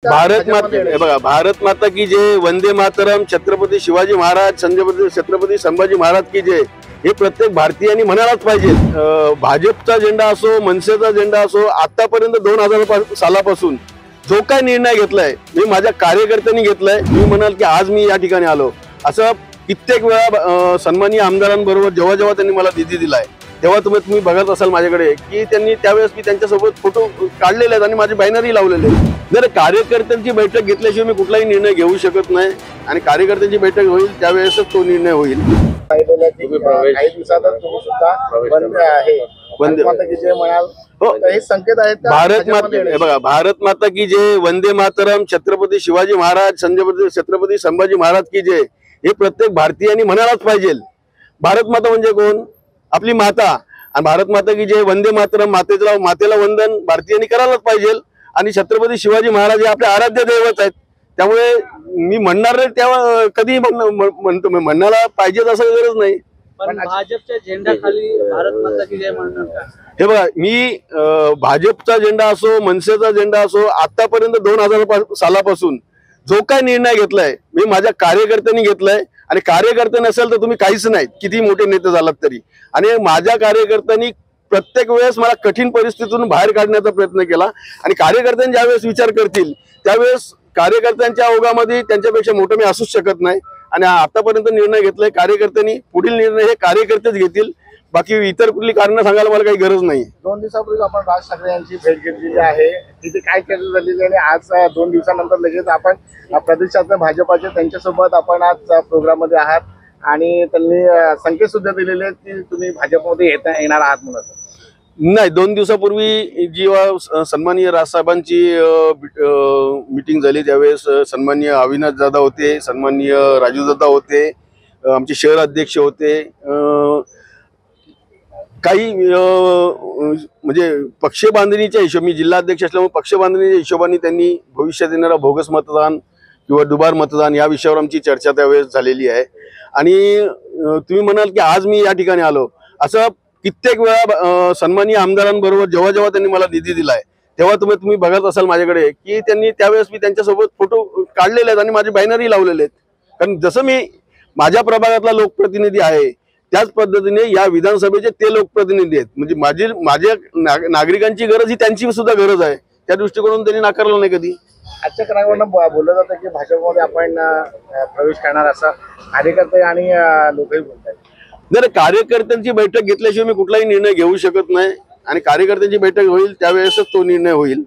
भारत माता बघा, भारत माता की जय, वंदे मातरम, छत्रपती शिवाजी महाराज, छत्रपती संभाजी महाराज की जय हे प्रत्येक भारतीयांनी म्हणायलाच पाहिजे। भाजपचा झेंडा असो, मनसेचा झेंडा असो, आतापर्यंत 2000 सालापासून जो काय निर्णय घेतलाय मी माझ्या कार्यकर्त्यांनी घेतलाय। मी म्हणाल की आज मी या ठिकाणी आलो असं कित्येक वेळा सन्माननीय आमदारांबरोबर जेव्हा जेव्हा त्यांनी मला निधी दिलाय तेव्हा तुम्ही बघत असाल माझ्याकडे की त्यांनी त्यावेळेस मी त्यांच्यासोबत फोटो काढलेले आहेत आणि माझे बॅनरही लावलेले आहेत। जर कार्यकर्त्यांची बैठक घेतल्याशिवाय मी कुठलाही निर्णय घेऊ शकत नाही आणि कार्यकर्त्यांची बैठक होईल त्यावेळेसच तो निर्णय होईल। काही दिवसातच तुम्ही सुद्धा बंद आहे वंदे माता की जय म्हणाल, हे संकेत आहेत का? भारत माता बघा, भारत माता की जय, वंदे मातरम, छत्रपती शिवाजी महाराज, छत्रपती संभाजी महाराज की जय हे प्रत्येक भारतीयांनी म्हणायलाच पाहिजे। भारत माता म्हणजे कोण? आपली माता। आणि भारत माता की जय, वंदे मातरम, मातेला वंदन भारतीयांनी करायलाच पाहिजे। आणि छत्रपती शिवाजी महाराज हे आपले आराध्य दैवत आहेत, त्यामुळे मी म्हणणार नाही तेव्हा कधी म्हणतो मी म्हणायला पाहिजे असं गरज नाही। पण भाजपच्या झेंड्याखाली भारत माता की जय म्हणणार का? हे बघा, मी भाजपचा झेंडा असो, मनसेचा झेंडा असो, आतापर्यंत 2000 सालापासून जो काय निर्णय घेतलाय मी माझ्या कार्यकर्त्यांनी घेतलाय। आणि कार्यकर्ते नसेल तर तुम्ही काहीच नाही, किती मोठे नेते झालात तरी। आणि माझ्या कार्यकर्त्यांनी प्रत्येक वेळेस मला कठीण परिस्थितीतून बाहेर काढण्याचा प्रयत्न केला। आणि कार्यकर्त्यांनी ज्यावेळेस विचार करतील त्यावेळेस कार्यकर्त्यांच्या ओघामध्ये त्यांच्यापेक्षा मोठं मी असूच शकत नाही। आणि आतापर्यंत निर्णय घेतलाय कार्यकर्त्यांनी, पुढील निर्णय हे कार्यकर्तेच घेतील, बाकी इतर कुठली कारणं सांगायला मला काही गरज नाही। 2 दिवसापूर्वी आपण राज ठाकरे यांची भेट घेतलेली आहे, तिथे काय चर्चा झालेली आणि आज 2 दिवसानंतर लगेच आपण प्रदेशातले भाजपाचे त्यांच्यासोबत आपण आज प्रोग्राम मध्ये आहात आणि त्यांनी संकेत सुद्धा दिलेले आहेत की तुम्ही भाजपमध्ये येणार आहात म्हणून। नाही, 2 दिवसापूर्वी जेव्हा सन्माननीय राजसाहेबांची मीटिंग झाली त्यावेळेस सन्माननीय अविनाश दादा होते, सन्माननीय राजू दादा होते, आमचे शहर अध्यक्ष होते, काही म्हणजे पक्ष बांधणीच्या हिशोब, मी जिल्हा अध्यक्ष असल्यामुळे पक्ष बांधणीच्या हिशोबाने त्यांनी भविष्यात येणारा बोगस मतदान किंवा दुबार मतदान या विषयावर आमची चर्चा त्यावेळेस झालेली आहे। आणि तुम्ही म्हणाल की आज मी या ठिकाणी आलो असं कित्येक वेळा सन्माननीय आमदारांबरोबर जेव्हा जेव्हा त्यांनी मला निधी दिलाय तेव्हा तुम्ही बघत असाल माझ्याकडे की त्यांनी त्यावेळेस मी त्यांच्यासोबत फोटो काढलेले आहेत आणि माझे बॅनरही लावलेले आहेत। कारण जसं मी माझ्या प्रभागातला लोकप्रतिनिधी आहे त्याच पद्धतीने या विधानसभेचे ते लोकप्रतिनिधी आहेत। म्हणजे माझ्या नागरिकांची गरज ही त्यांची सुद्धा गरज आहे, त्या दृष्टिकोनातून त्यांनी नाकारलं नाही कधी। आजच्या क्रमानं बोललं जातं की भाजपमध्ये आपण प्रवेश करणार असं कार्यकर्ते आणि लोकही बोलतात। जर कार्यकर्त्यांची बैठक घेतल्याशिवाय मी कुठलाही निर्णय घेऊ शकत नाही आणि कार्यकर्त्यांची बैठक होईल त्यावेळेसच तो निर्णय होईल।